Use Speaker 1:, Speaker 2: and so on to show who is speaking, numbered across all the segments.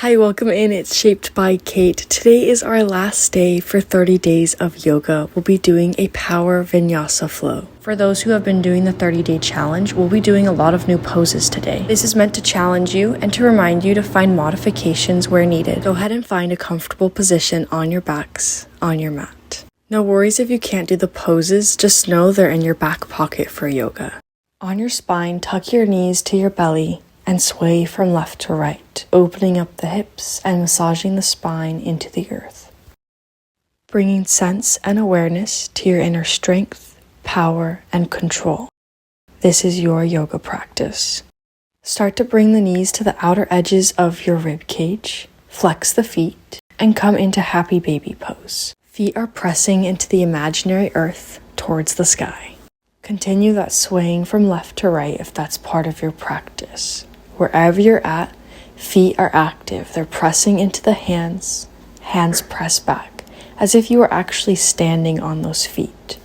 Speaker 1: Hi, welcome in. It's Shaped by Kate. Today is our last day for 30 days of yoga. We'll be doing a power Vinyasa Flow. For those who have been doing the 30-day challenge, we'll be doing a lot of new poses today. This is meant to challenge you and to remind you to find modifications where needed. Go ahead and find a comfortable position on your backs, on your mat. No worries if you can't do the poses, just know they're in your back pocket for yoga. On your spine, tuck your knees to your belly and sway from left to right, opening up the hips and massaging the spine into the earth. Bringing sense and awareness to your inner strength, power, and control. This is your yoga practice. Start to bring the knees to the outer edges of your rib cage, flex the feet, and come into happy baby pose. Feet are pressing into the imaginary earth towards the sky. Continue that swaying from left to right if that's part of your practice. Wherever you're at, feet are active. They're pressing into the hands press back, as if you were actually standing on those feet.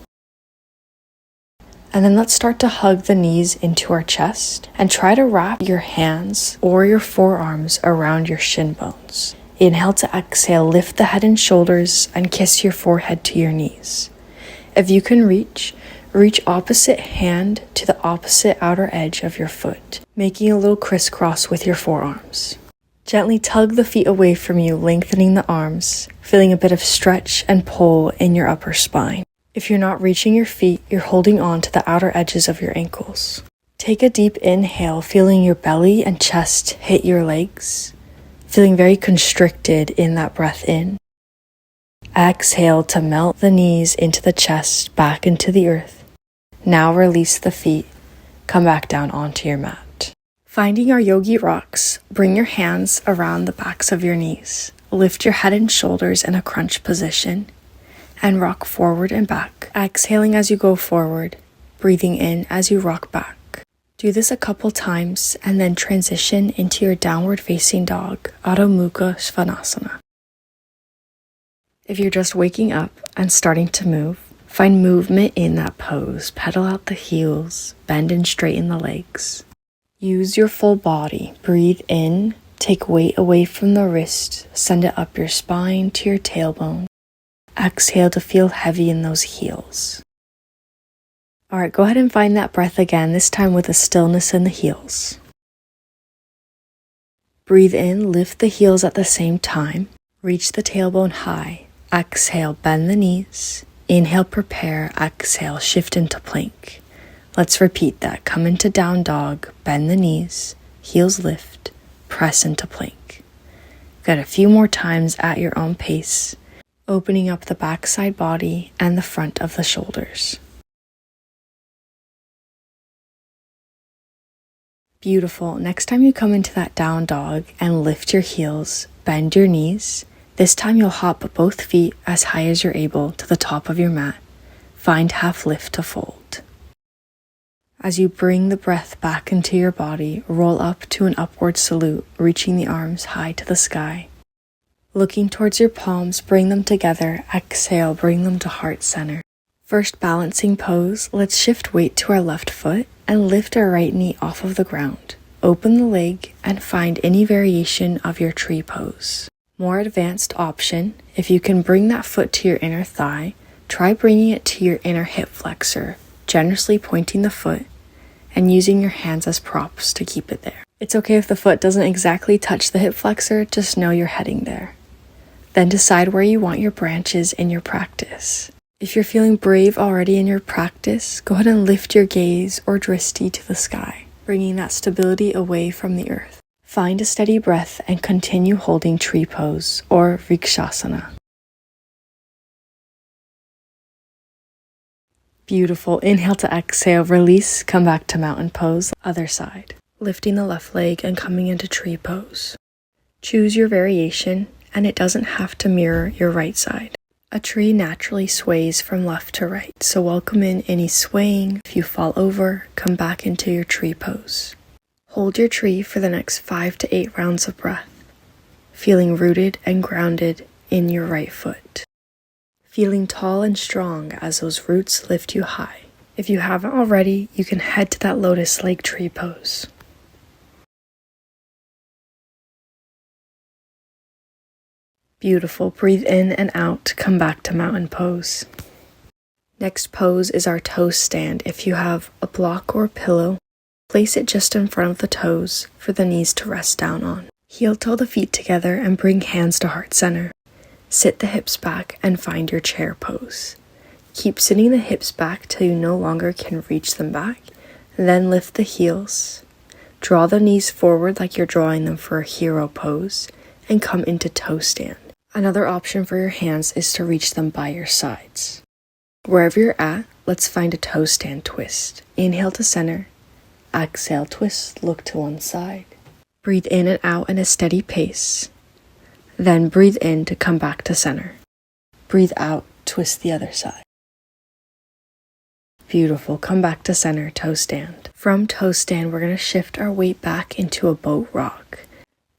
Speaker 1: And then let's start to hug the knees into our chest and try to wrap your hands or your forearms around your shin bones. Inhale to exhale, lift the head and shoulders and kiss your forehead to your knees. If you can reach opposite hand to the opposite outer edge of your foot, making a little crisscross with your forearms. Gently tug the feet away from you, lengthening the arms, feeling a bit of stretch and pull in your upper spine. If you're not reaching your feet, you're holding on to the outer edges of your ankles. Take a deep inhale, feeling your belly and chest hit your legs, feeling very constricted in that breath in. Exhale to melt the knees into the chest, back into the earth. Now release the feet, come back down onto your mat. Finding our yogi rocks, bring your hands around the backs of your knees. Lift your head and shoulders in a crunch position and rock forward and back. Exhaling as you go forward, breathing in as you rock back. Do this a couple times and then transition into your downward facing dog, Adho Mukha Svanasana. If you're just waking up and starting to move, find movement in that pose. Pedal out the heels, bend and straighten the legs. Use your full body. Breathe in, take weight away from the wrist, send it up your spine to your tailbone. Exhale to feel heavy in those heels. Alright, go ahead and find that breath again, this time with a stillness in the heels. Breathe in, lift the heels at the same time. Reach the tailbone high. Exhale, bend the knees. Inhale, prepare. Exhale, shift into plank. Let's repeat that. Come into down dog, bend the knees, heels lift, press into plank. Got a few more times at your own pace, opening up the backside body and the front of the shoulders. Beautiful. Next time you come into that down dog and lift your heels, bend your knees. This time you'll hop both feet as high as you're able to the top of your mat. Find half lift to fold. As you bring the breath back into your body, roll up to an upward salute, reaching the arms high to the sky. Looking towards your palms, bring them together. Exhale, bring them to heart center. First balancing pose, let's shift weight to our left foot and lift our right knee off of the ground. Open the leg and find any variation of your tree pose. More advanced option, if you can bring that foot to your inner thigh, try bringing it to your inner hip flexor, generously pointing the foot and using your hands as props to keep it there. It's okay if the foot doesn't exactly touch the hip flexor, just know you're heading there. Then decide where you want your branches in your practice. If you're feeling brave already in your practice, go ahead and lift your gaze or drishti to the sky, bringing that stability away from the earth. Find a steady breath and continue holding tree pose or vrikshasana. Beautiful. Inhale to exhale, release, come back to mountain pose, other side. Lifting the left leg and coming into tree pose. Choose your variation and it doesn't have to mirror your right side. A tree naturally sways from left to right, so welcome in any swaying. If you fall over, come back into your tree pose. Hold your tree for the next 5 to 8 rounds of breath, feeling rooted and grounded in your right foot. Feeling tall and strong as those roots lift you high. If you haven't already, you can head to that lotus leg tree pose. Beautiful. Breathe in and out. Come back to mountain pose. Next pose is our toe stand. If you have a block or a pillow, place it just in front of the toes for the knees to rest down on. Heel toe the feet together and bring hands to heart center. Sit the hips back and find your chair pose. Keep sitting the hips back till you no longer can reach them back. Then lift the heels. Draw the knees forward like you're drawing them for a hero pose and come into toe stand. Another option for your hands is to reach them by your sides. Wherever you're at, let's find a toe stand twist. Inhale to center. Exhale, twist, look to one side. Breathe in and out in a steady pace. Then breathe in to come back to center. Breathe out, twist the other side. Beautiful. Come back to center, toe stand. From toe stand, we're going to shift our weight back into a boat rock.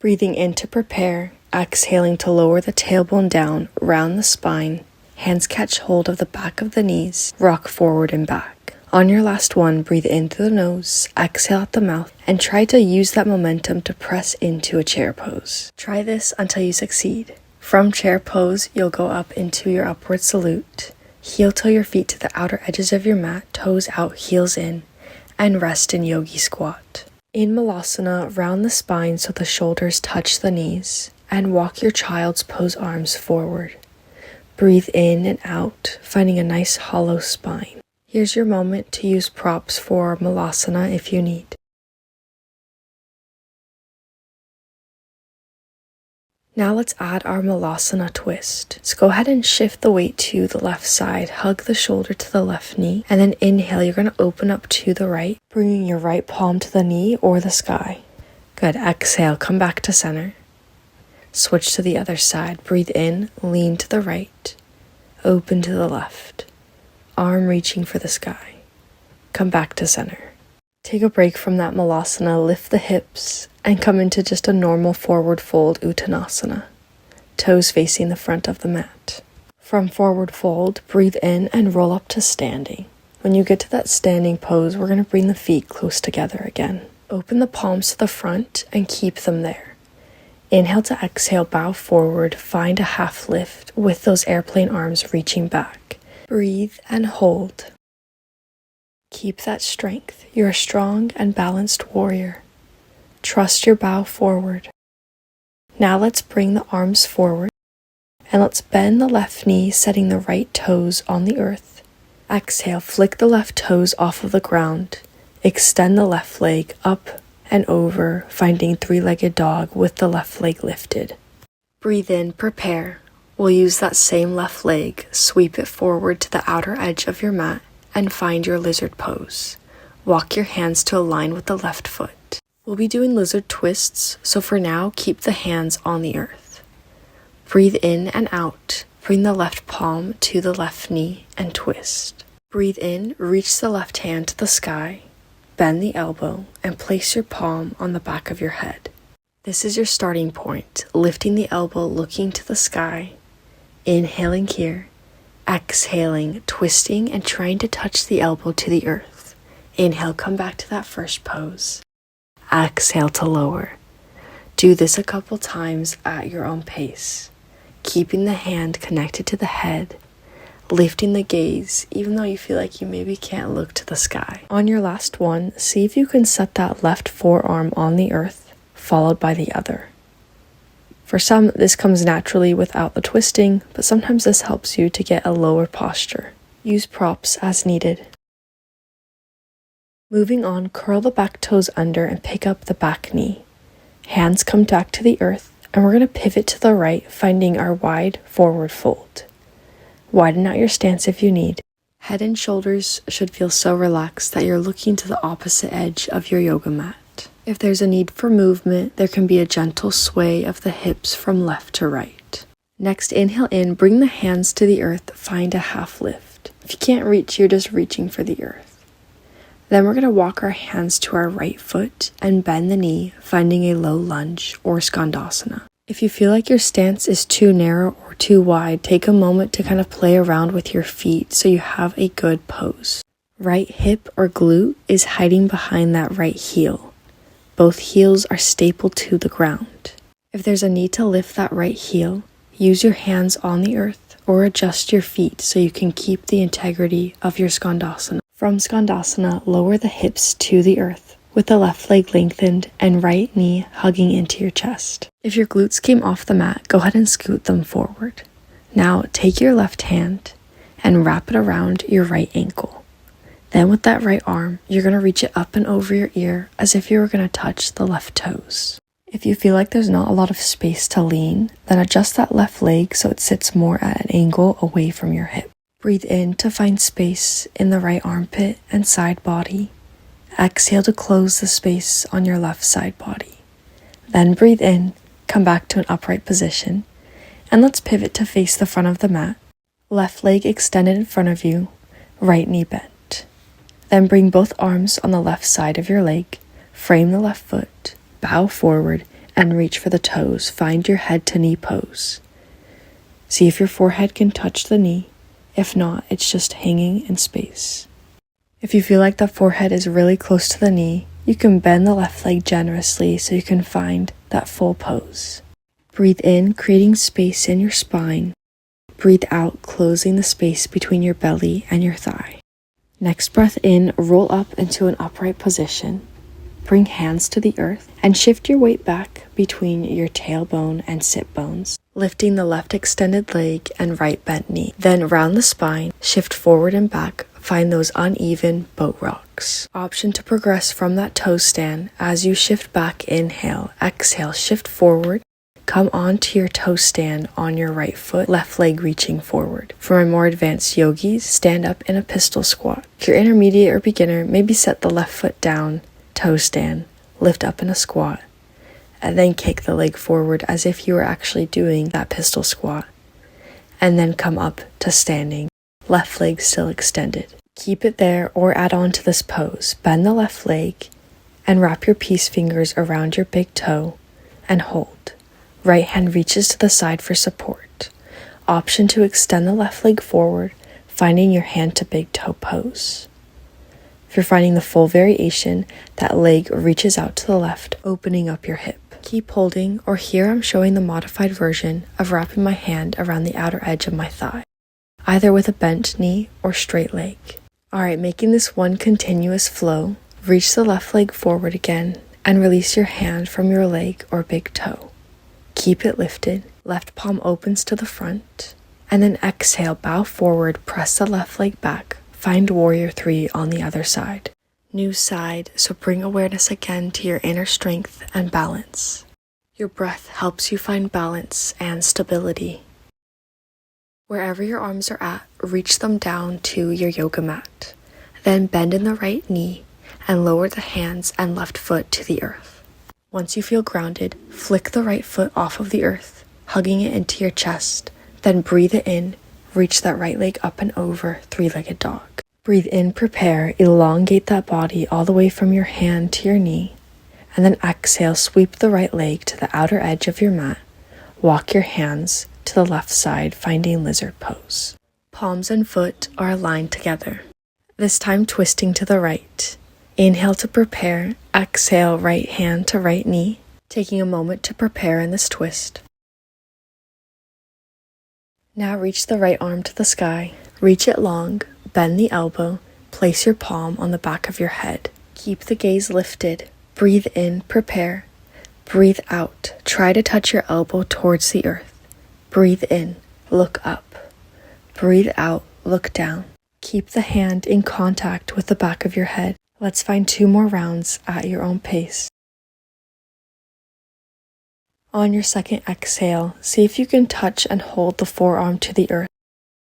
Speaker 1: Breathing in to prepare, exhaling to lower the tailbone down, round the spine, hands catch hold of the back of the knees, rock forward and back. On your last one, breathe in through the nose, exhale at the mouth, and try to use that momentum to press into a chair pose. Try this until you succeed. From chair pose, you'll go up into your upward salute. Heel toe your feet to the outer edges of your mat, toes out, heels in, and rest in yogi squat. In Malasana, round the spine so the shoulders touch the knees, and walk your child's pose arms forward. Breathe in and out, finding a nice hollow spine. Here's your moment to use props for Malasana if you need. Now let's add our Malasana twist. So go ahead and shift the weight to the left side, hug the shoulder to the left knee, and then inhale, you're going to open up to the right, bringing your right palm to the knee or the sky. Good. Exhale, come back to center. Switch to the other side. Breathe in, lean to the right, open to the left, arm reaching for the sky. Come back to center. Take a break from that Malasana, lift the hips, and come into just a normal forward fold Uttanasana, toes facing the front of the mat. From forward fold, breathe in and roll up to standing. When you get to that standing pose, we're going to bring the feet close together again. Open the palms to the front and keep them there. Inhale to exhale, bow forward, find a half lift with those airplane arms reaching back. Breathe and hold. Keep that strength. You're a strong and balanced warrior. Trust your bow forward. Now let's bring the arms forward and let's bend the left knee, setting the right toes on the earth. Exhale, flick the left toes off of the ground. Extend the left leg up and over, finding three-legged dog with the left leg lifted. Breathe in, prepare. We'll use that same left leg, sweep it forward to the outer edge of your mat, and find your lizard pose. Walk your hands to align with the left foot. We'll be doing lizard twists, so for now, keep the hands on the earth. Breathe in and out. Bring the left palm to the left knee and twist. Breathe in, reach the left hand to the sky, bend the elbow, and place your palm on the back of your head. This is your starting point, lifting the elbow, looking to the sky, inhaling here, exhaling, twisting, and trying to touch the elbow to the earth. Inhale, come back to that first pose. Exhale to lower. Do this a couple times at your own pace, keeping the hand connected to the head, lifting the gaze, even though you feel like you maybe can't look to the sky. On your last one, see if you can set that left forearm on the earth, followed by the other. For some, this comes naturally without the twisting, but sometimes this helps you to get a lower posture. Use props as needed. Moving on, curl the back toes under and pick up the back knee. Hands come back to the earth, and we're going to pivot to the right, finding our wide forward fold. Widen out your stance if you need. Head and shoulders should feel so relaxed that you're looking to the opposite edge of your yoga mat. If there's a need for movement, there can be a gentle sway of the hips from left to right. Next, inhale in, bring the hands to the earth, find a half lift. If you can't reach, you're just reaching for the earth. Then we're going to walk our hands to our right foot and bend the knee, finding a low lunge or skandasana. If you feel like your stance is too narrow or too wide, take a moment to kind of play around with your feet so you have a good pose. Right hip or glute is hiding behind that right heel. Both heels are stapled to the ground. If there's a need to lift that right heel, Use your hands on the earth or adjust your feet so you can keep the integrity of your Skandasana. From Skandasana, lower the hips to the earth with the left leg lengthened and right knee hugging into your chest. If your glutes came off the mat, go ahead and scoot them forward. Now take your left hand and wrap it around your right ankle. Then with that right arm, you're going to reach it up and over your ear as if you were going to touch the left toes. If you feel like there's not a lot of space to lean, then adjust that left leg so it sits more at an angle away from your hip. Breathe in to find space in the right armpit and side body. Exhale to close the space on your left side body. Then breathe in, come back to an upright position, and let's pivot to face the front of the mat. Left leg extended in front of you, right knee bent. Then bring both arms on the left side of your leg, frame the left foot, bow forward, and reach for the toes. Find your head to knee pose. See if your forehead can touch the knee. If not, it's just hanging in space. If you feel like the forehead is really close to the knee, you can bend the left leg generously so you can find that full pose. Breathe in, creating space in your spine. Breathe out, closing the space between your belly and your thigh. Next breath in, roll up into an upright position. Bring hands to the earth and shift your weight back between your tailbone and sit bones, lifting the left extended leg and right bent knee. Then round the spine, shift forward and back, find those uneven boat rocks. Option to progress from that toe stand. As you shift back, inhale, exhale, shift forward, come onto your toe stand on your right foot, left leg reaching forward. For my more advanced yogis, stand up in a pistol squat. If you're intermediate or beginner, maybe set the left foot down, toe stand, lift up in a squat, and then kick the leg forward as if you were actually doing that pistol squat, and then come up to standing, left leg still extended. Keep it there or add on to this pose. Bend the left leg and wrap your peace fingers around your big toe and hold. Right hand reaches to the side for support. Option to extend the left leg forward, finding your hand to big toe pose. If you're finding the full variation, that leg reaches out to the left, opening up your hip. Keep holding, or here I'm showing the modified version of wrapping my hand around the outer edge of my thigh, either with a bent knee or straight leg. Alright, making this one continuous flow, reach the left leg forward again and release your hand from your leg or big toe. Keep it lifted, left palm opens to the front, and then exhale, bow forward, press the left leg back. Find warrior 3 on the other side. New side, so bring awareness again to your inner strength and balance. Your breath helps you find balance and stability. Wherever your arms are at, reach them down to your yoga mat. Then bend in the right knee and lower the hands and left foot to the earth. Once you feel grounded, flick the right foot off of the earth, hugging it into your chest. Then breathe it in. Reach that right leg up and over, three-legged dog. Breathe in, prepare, elongate that body all the way from your hand to your knee. And then exhale, sweep the right leg to the outer edge of your mat. Walk your hands to the left side, finding lizard pose. Palms and foot are aligned together. This time twisting to the right. Inhale to prepare, exhale, right hand to right knee. Taking a moment to prepare in this twist. Now reach the right arm to the sky, reach it long, bend the elbow, place your palm on the back of your head. Keep the gaze lifted, breathe in, prepare, breathe out, try to touch your elbow towards the earth. Breathe in, look up, breathe out, look down. Keep the hand in contact with the back of your head. Let's find 2 more rounds at your own pace. On your second exhale, see if you can touch and hold the forearm to the earth.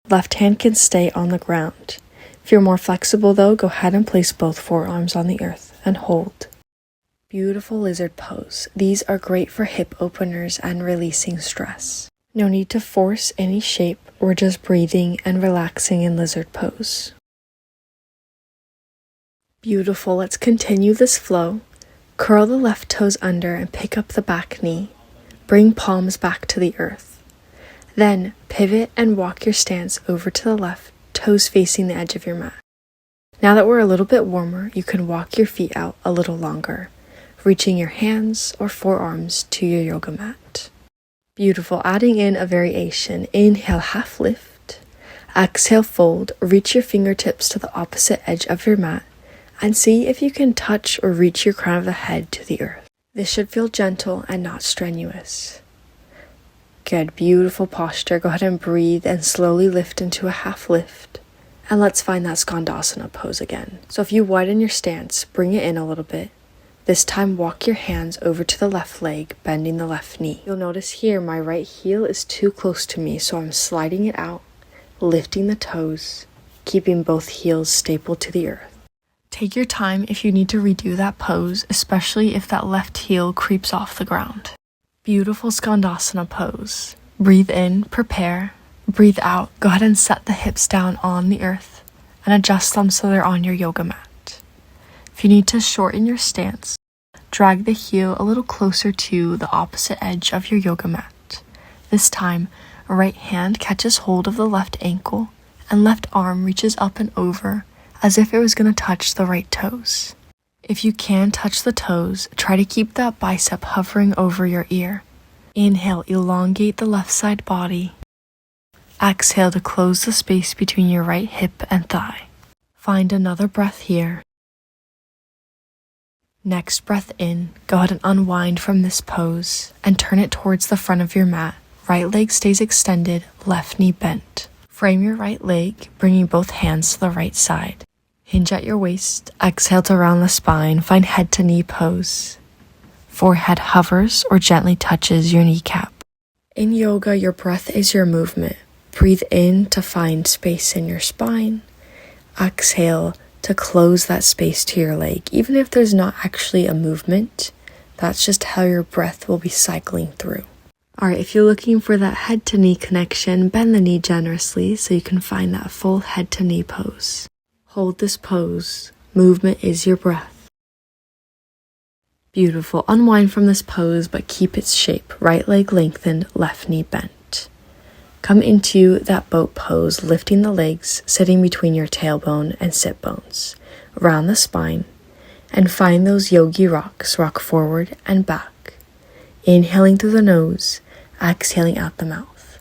Speaker 1: Left hand can stay on the ground. If you're more flexible though, go ahead and place both forearms on the earth and hold. Beautiful lizard pose. These are great for hip openers and releasing stress. No need to force any shape, we're just breathing and relaxing in lizard pose. Beautiful, let's continue this flow. Curl the left toes under and pick up the back knee. Bring palms back to the earth. Then pivot and walk your stance over to the left, toes facing the edge of your mat. Now that we're a little bit warmer, you can walk your feet out a little longer, reaching your hands or forearms to your yoga mat. Beautiful. Adding in a variation. Inhale, half lift. Exhale, fold. Reach your fingertips to the opposite edge of your mat and see if you can touch or reach your crown of the head to the earth. This should feel gentle and not strenuous. Good, beautiful posture. Go ahead and breathe and slowly lift into a half lift. And let's find that Skandasana pose again. So if you widen your stance, bring it in a little bit. This time walk your hands over to the left leg, bending the left knee. You'll notice here my right heel is too close to me, so I'm sliding it out, lifting the toes, keeping both heels stapled to the earth. Take your time if you need to redo that pose, especially if that left heel creeps off the ground. Beautiful Skandasana pose. Breathe in, prepare. Breathe out. Go ahead and set the hips down on the earth and adjust them so they're on your yoga mat. If you need to shorten your stance, drag the heel a little closer to the opposite edge of your yoga mat. This time, right hand catches hold of the left ankle and left arm reaches up and over as if it was going to touch the right toes. If you can touch the toes, try to keep that bicep hovering over your ear. Inhale, elongate the left side body. Exhale to close the space between your right hip and thigh. Find another breath here. Next breath in, go ahead and unwind from this pose and turn it towards the front of your mat. Right leg stays extended, left knee bent. Frame your right leg, bringing both hands to the right side. Hinge at your waist, exhale to round the spine, find head to knee pose. Forehead hovers or gently touches your kneecap. In yoga, your breath is your movement. Breathe in to find space in your spine. Exhale to close that space to your leg. Even if there's not actually a movement, that's just how your breath will be cycling through. Alright, if you're looking for that head to knee connection, bend the knee generously so you can find that full head to knee pose. Hold this pose. Movement is your breath. Beautiful. Unwind from this pose, but keep its shape. Right leg lengthened, left knee bent. Come into that boat pose, lifting the legs, sitting between your tailbone and sit bones. Round the spine, and find those yogi rocks. Rock forward and back. Inhaling through the nose, exhaling out the mouth.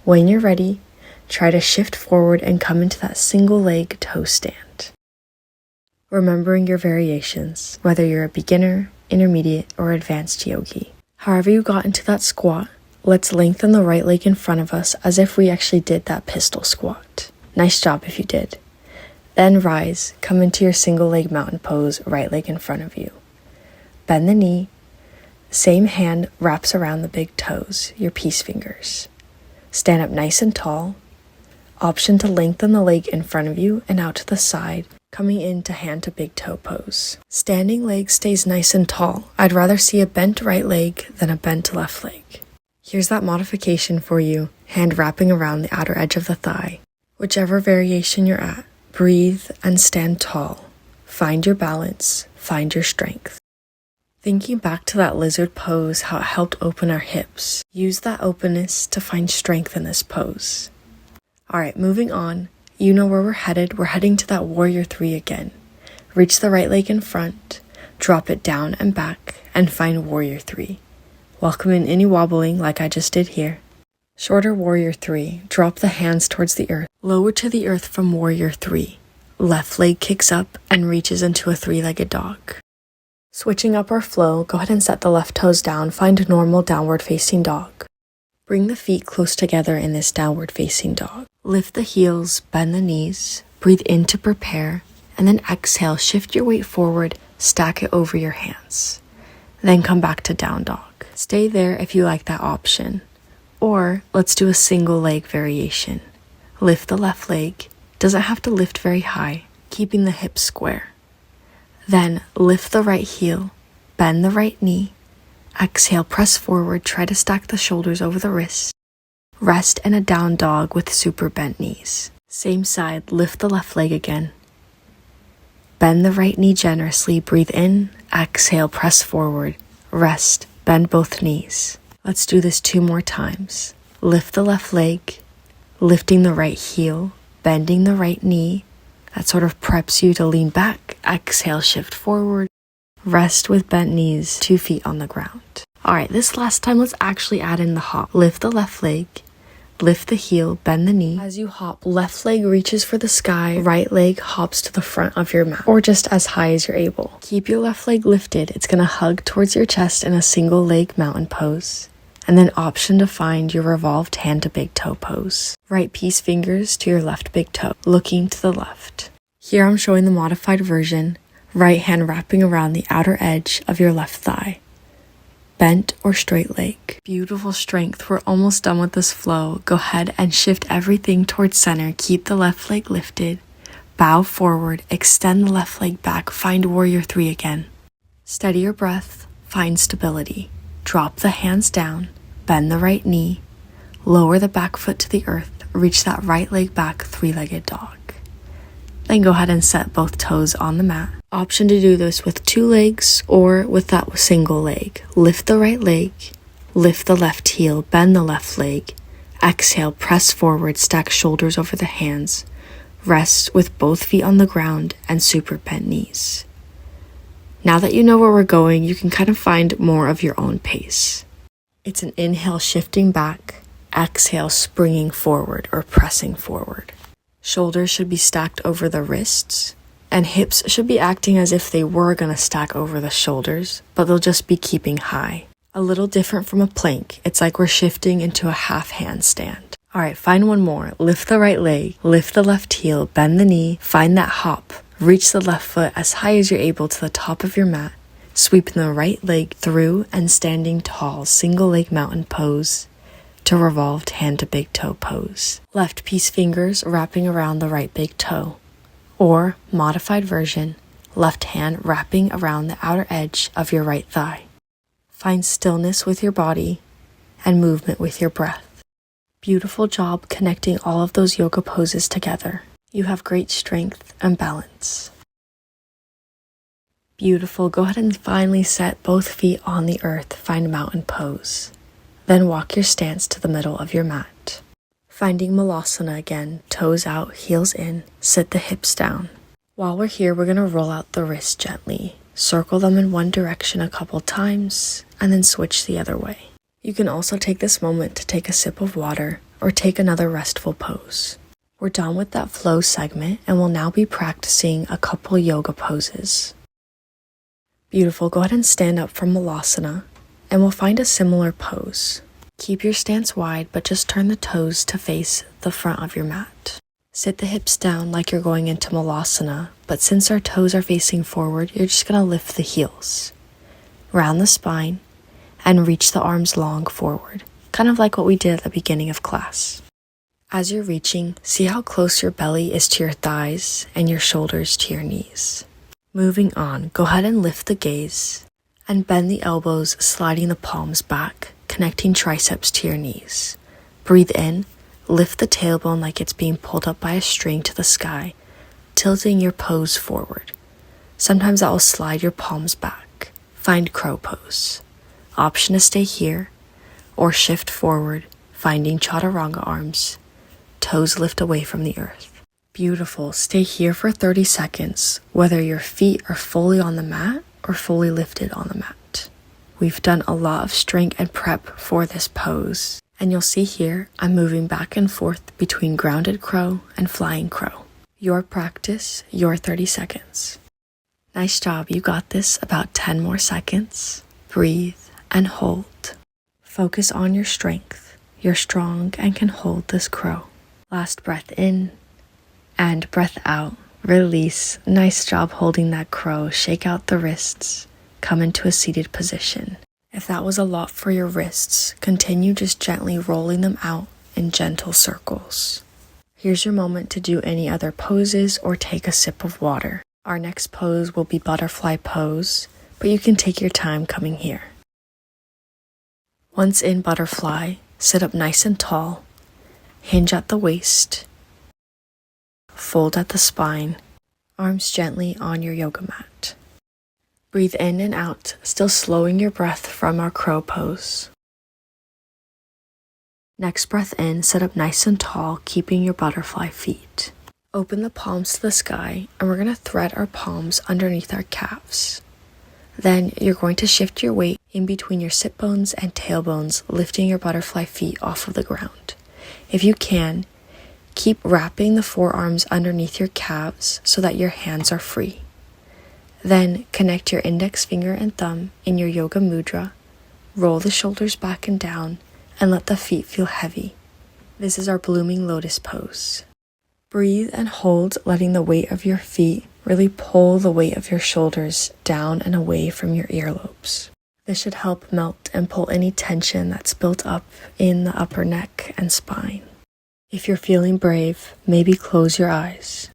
Speaker 1: When you're ready, try to shift forward and come into that single leg toe stand. Remembering your variations, whether you're a beginner, intermediate, or advanced yogi. However you got into that squat, let's lengthen the right leg in front of us as if we actually did that pistol squat. Nice job if you did. Then rise, come into your single leg mountain pose, right leg in front of you. Bend the knee. Same hand wraps around the big toes, your peace fingers. Stand up nice and tall. Option to lengthen the leg in front of you and out to the side, coming into hand to big toe pose. Standing leg stays nice and tall. I'd rather see a bent right leg than a bent left leg. Here's that modification for you, hand wrapping around the outer edge of the thigh. Whichever variation you're at, breathe and stand tall. Find your balance, find your strength. Thinking back to that lizard pose, how it helped open our hips. Use that openness to find strength in this pose. Alright, moving on. You know where we're headed. We're heading to that warrior 3 again. Reach the right leg in front, drop it down and back, and find warrior 3. Welcome in any wobbling like I just did here. Shorter warrior 3. Drop the hands towards the earth. Lower to the earth from warrior 3. Left leg kicks up and reaches into a 3-legged dog. Switching up our flow, go ahead and set the left toes down. Find normal downward facing dog. Bring the feet close together in this downward facing dog. Lift the heels, bend the knees. Breathe in to prepare. And then exhale, shift your weight forward, stack it over your hands. Then come back to down dog. Stay there if you like that option. Or let's do a single leg variation. Lift the left leg. Doesn't have to lift very high, keeping the hips square. Then lift the right heel, bend the right knee. Exhale, press forward, try to stack the shoulders over the wrists. Rest in a down dog with super bent knees. Same side, lift the left leg again. Bend the right knee generously, breathe in, exhale, press forward, rest, bend both knees. Let's do this 2 more times. Lift the left leg, lifting the right heel, bending the right knee. That sort of preps you to lean back. Exhale, shift forward. Rest with bent knees, 2 feet on the ground. Alright, this last time, let's actually add in the hop. Lift the left leg, lift the heel, bend the knee. As you hop, left leg reaches for the sky, right leg hops to the front of your mat, or just as high as you're able. Keep your left leg lifted. It's gonna hug towards your chest in a single leg mountain pose. And then option to find your revolved hand to big toe pose. Right peace fingers to your left big toe, looking to the left. Here I'm showing the modified version, right hand wrapping around the outer edge of your left thigh. Bent or straight leg. Beautiful strength. We're almost done with this flow. Go ahead and shift everything towards center. Keep the left leg lifted. Bow forward. Extend the left leg back. Find warrior 3 again. Steady your breath. Find stability. Drop the hands down. Bend the right knee. Lower the back foot to the earth. Reach that right leg back, 3-legged dog. Then go ahead and set both toes on the mat. Option to do this with 2 legs or with that single leg. Lift the right leg, lift the left heel, bend the left leg. Exhale, press forward, stack shoulders over the hands. Rest with both feet on the ground and super bent knees. Now that you know where we're going, you can kind of find more of your own pace. It's an inhale shifting back, exhale springing forward or pressing forward. Shoulders should be stacked over the wrists, and hips should be acting as if they were going to stack over the shoulders, but they'll just be keeping high. A little different from a plank. It's like we're shifting into a half handstand. Alright, find one more. Lift the right leg, lift the left heel, bend the knee, find that hop. Reach the left foot as high as you're able to the top of your mat, sweeping the right leg through and standing tall, single leg mountain pose to revolved hand to big toe pose. Left peace fingers wrapping around the right big toe. Or, modified version, left hand wrapping around the outer edge of your right thigh. Find stillness with your body and movement with your breath. Beautiful job connecting all of those yoga poses together. You have great strength and balance. Beautiful. Go ahead and finally set both feet on the earth. Find mountain pose. Then walk your stance to the middle of your mat. Finding Malasana again, toes out, heels in, sit the hips down. While we're here, we're going to roll out the wrists gently. Circle them in one direction a couple times, and then switch the other way. You can also take this moment to take a sip of water or take another restful pose. We're done with that flow segment, and we'll now be practicing a couple yoga poses. Beautiful. Go ahead and stand up from Malasana, and we'll find a similar pose. Keep your stance wide, but just turn the toes to face the front of your mat. Sit the hips down like you're going into Malasana, but since our toes are facing forward, you're just going to lift the heels. Round the spine, and reach the arms long forward, kind of like what we did at the beginning of class. As you're reaching, see how close your belly is to your thighs and your shoulders to your knees. Moving on, go ahead and lift the gaze, and bend the elbows, sliding the palms back, connecting triceps to your knees. Breathe in, lift the tailbone like it's being pulled up by a string to the sky, tilting your pose forward. Sometimes that will slide your palms back. Find crow pose. Option to stay here, or shift forward, finding chaturanga arms. Toes lift away from the earth. Beautiful. Stay here for 30 seconds, whether your feet are fully on the mat or fully lifted on the mat. We've done a lot of strength and prep for this pose, and you'll see here I'm moving back and forth between grounded crow and flying crow. Your practice, your 30 seconds. Nice job, you got this. About 10 more seconds. Breathe and hold. Focus on your strength. You're strong and can hold this crow. Last breath in and breath out. Release. Nice job holding that crow. Shake out the wrists. Come into a seated position. If that was a lot for your wrists, continue just gently rolling them out in gentle circles. Here's your moment to do any other poses or take a sip of water. Our next pose will be butterfly pose, but you can take your time coming here. Once in butterfly, sit up nice and tall, hinge at the waist, fold at the spine, arms gently on your yoga mat. Breathe in and out, still slowing your breath from our crow pose. Next breath in, sit up nice and tall, keeping your butterfly feet. Open the palms to the sky, and we're going to thread our palms underneath our calves. Then you're going to shift your weight in between your sit bones and tailbones, lifting your butterfly feet off of the ground. If you can, keep wrapping the forearms underneath your calves so that your hands are free. Then connect your index finger and thumb in your yoga mudra, roll the shoulders back and down, and let the feet feel heavy. This is our blooming lotus pose. Breathe and hold, letting the weight of your feet really pull the weight of your shoulders down and away from your earlobes. This should help melt and pull any tension that's built up in the upper neck and spine. If you're feeling brave, maybe close your eyes.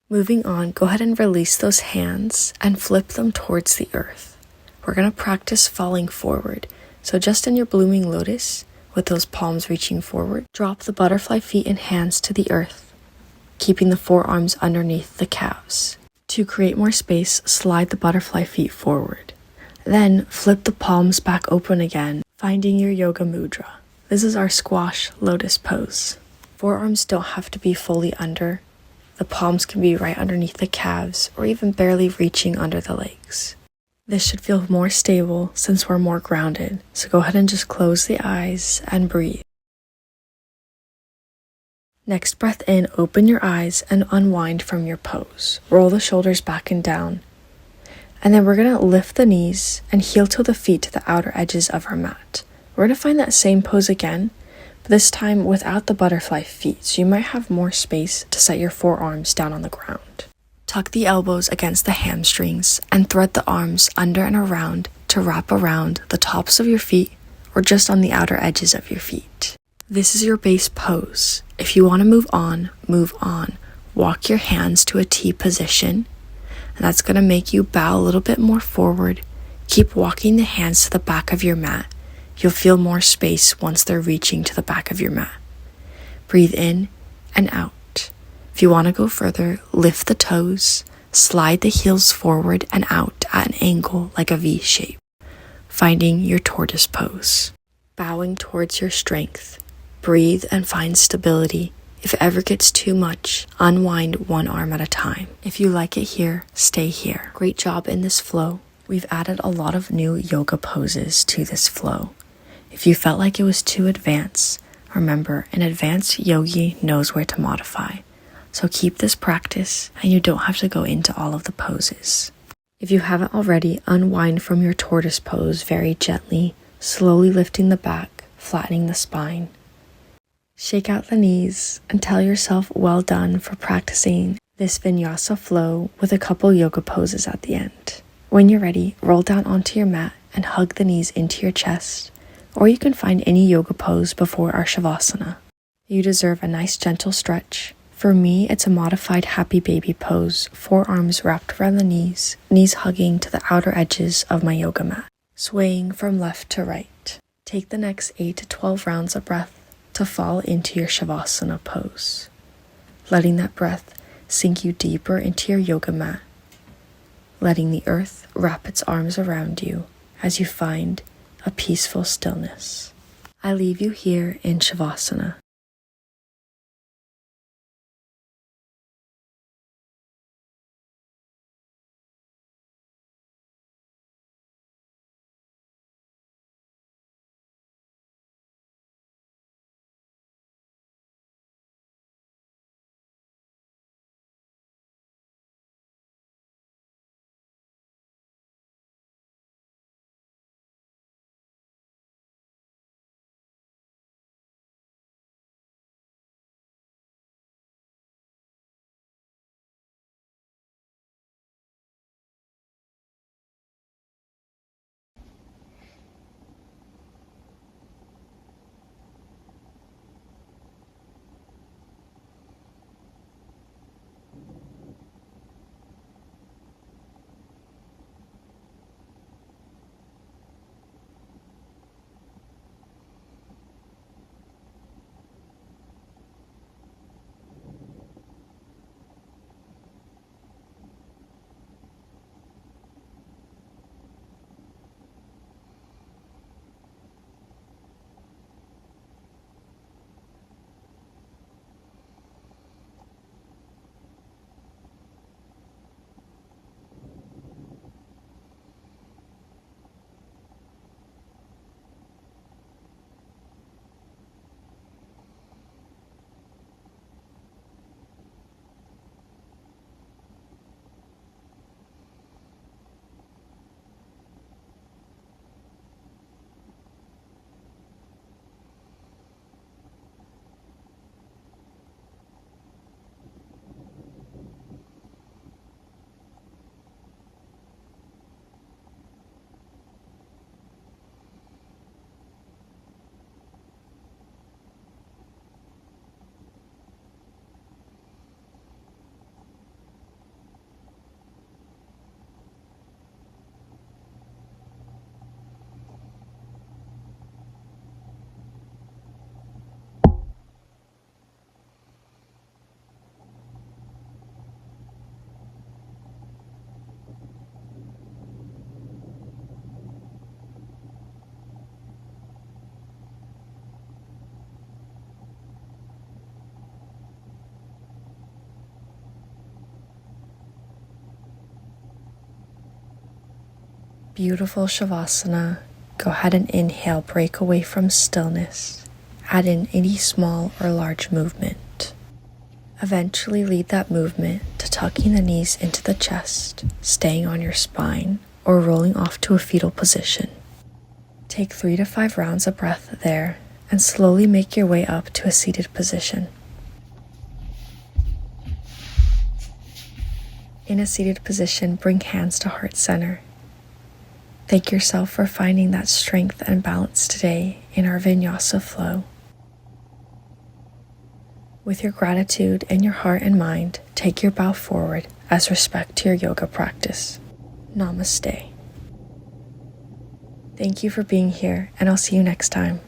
Speaker 1: Moving on, go ahead and release those hands and flip them towards the earth. We're going to practice falling forward. So just in your blooming lotus, with those palms reaching forward, drop the butterfly feet and hands to the earth, keeping the forearms underneath the calves. To create more space, slide the butterfly feet forward. Then flip the palms back open again, finding your yoga mudra. This is our squash lotus pose. Forearms don't have to be fully under. The palms can be right underneath the calves or even barely reaching under the legs. This should feel more stable since we're more grounded, so go ahead and just close the eyes and breathe. Next breath in, open your eyes and unwind from your pose. Roll the shoulders back and down. And then we're going to lift the knees and heel toe the feet to the outer edges of our mat. We're going to find that same pose again, but this time without the butterfly feet, so you might have more space to set your forearms down on the ground. Tuck the elbows against the hamstrings and thread the arms under and around to wrap around the tops of your feet or just on the outer edges of your feet. This is your base pose. If you want to move on, move on. Walk your hands to a T position, and that's going to make you bow a little bit more forward. Keep walking the hands to the back of your mat. You'll feel more space once they're reaching to the back of your mat. Breathe in and out. If you want to go further, lift the toes, slide the heels forward and out at an angle like a V shape, finding your tortoise pose. Bowing towards your strength, breathe and find stability. If it ever gets too much, unwind one arm at a time. If you like it here, stay here. Great job in this flow. We've added a lot of new yoga poses to this flow. If you felt like it was too advanced, remember, an advanced yogi knows where to modify. So keep this practice and you don't have to go into all of the poses. If you haven't already, unwind from your tortoise pose very gently, slowly lifting the back, flattening the spine. Shake out the knees and tell yourself well done for practicing this Vinyasa Flow with a couple yoga poses at the end. When you're ready, roll down onto your mat and hug the knees into your chest, or you can find any yoga pose before our Savasana. You deserve a nice gentle stretch. For me, it's a modified happy baby pose, forearms wrapped around the knees hugging to the outer edges of my yoga mat, swaying from left to right. Take the next 8 to 12 rounds of breath to fall into your Savasana pose, letting that breath sink you deeper into your yoga mat, letting the earth wrap its arms around you as you find a peaceful stillness. I leave you here in Savasana. Beautiful Savasana. Go ahead and inhale, break away from stillness. Add in any small or large movement. Eventually lead that movement to tucking the knees into the chest, staying on your spine, or rolling off to a fetal position. Take 3 to 5 rounds of breath there, and slowly make your way up to a seated position. In a seated position, bring hands to heart center. Thank yourself for finding that strength and balance today in our Vinyasa Flow. With your gratitude in your heart and mind, take your bow forward as respect to your yoga practice. Namaste. Thank you for being here, and I'll see you next time.